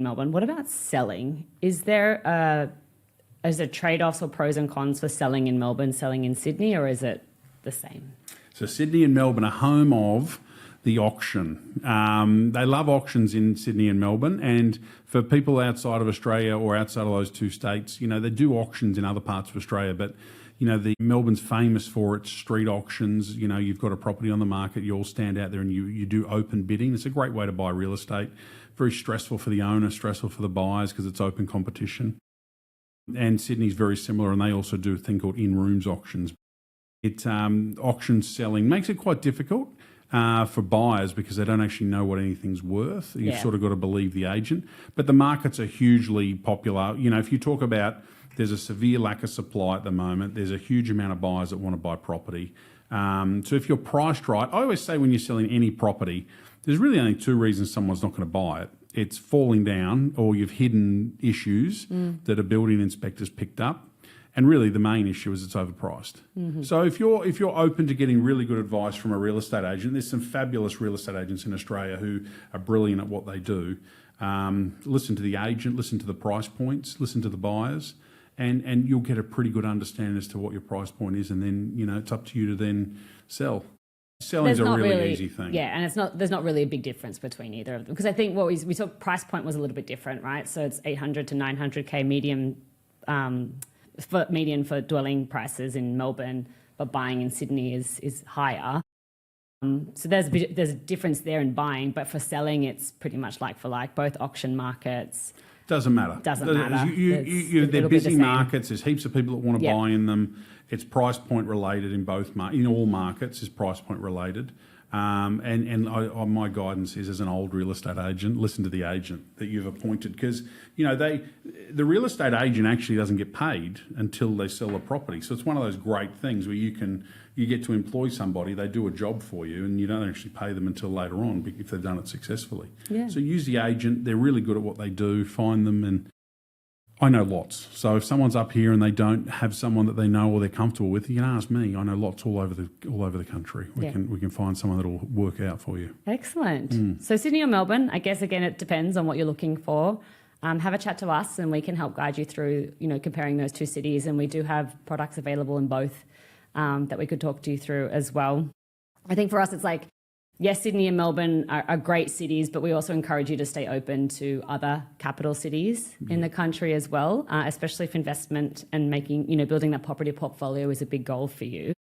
Melbourne. What about selling? Is there trade-offs or pros and cons for selling in Melbourne, selling in Sydney, or is it the same? So Sydney and Melbourne are home of the auction. They love auctions in Sydney and Melbourne, and for people outside of Australia or outside of those two states, they do auctions in other parts of Australia, but Melbourne's famous for its street auctions. You've got a property on the market, you all stand out there and you do open bidding. It's a great way to buy real estate. Very stressful for the owner, stressful for the buyers because it's open competition. And Sydney's very similar, and they also do a thing called in-rooms auctions. Auction selling makes it quite difficult for buyers because they don't actually know what anything's worth. You've sort of got to believe the agent. But the markets are hugely popular. If you talk about there's a severe lack of supply at the moment, there's a huge amount of buyers that want to buy property. So if you're priced right, I always say when you're selling any property, there's really only two reasons someone's not going to buy it. It's falling down, or you've hidden issues that a building inspector's picked up. And really the main issue is it's overpriced. Mm-hmm. So if you're open to getting really good advice from a real estate agent, there's some fabulous real estate agents in Australia who are brilliant at what they do. Listen to the agent, listen to the price points, listen to the buyers, and you'll get a pretty good understanding as to what your price point is, and then it's up to you to then sell. Selling's a really easy thing. Yeah, and there's not really a big difference between either of them, because I think what we saw price point was a little bit different, right? So it's 800 to 900K median for dwelling prices in Melbourne, but buying in Sydney is higher. So there's a difference there in buying, but for selling, it's pretty much like for like. Both auction markets. Doesn't matter. They're busy markets. There's heaps of people that want to buy in them. It's price point related in both in all markets. Is price point related. My guidance is, as an old real estate agent, listen to the agent that you've appointed, because the real estate agent actually doesn't get paid until they sell a property. So it's one of those great things where you get to employ somebody, they do a job for you, and you don't actually pay them until later on if they've done it successfully. Yeah. So use the agent. They're really good at what they do. Find them, and I know lots. So if someone's up here and they don't have someone that they know or they're comfortable with, you can ask me. I know lots all over the country. We can find someone that'll work out for you. Excellent. So Sydney or Melbourne, I guess again it depends on what you're looking for. Have a chat to us and we can help guide you through comparing those two cities, and we do have products available in both that we could talk to you through as well. I think for us it's like, yes, Sydney and Melbourne are great cities, but we also encourage you to stay open to other capital cities in the country as well, especially if investment and building that property portfolio is a big goal for you.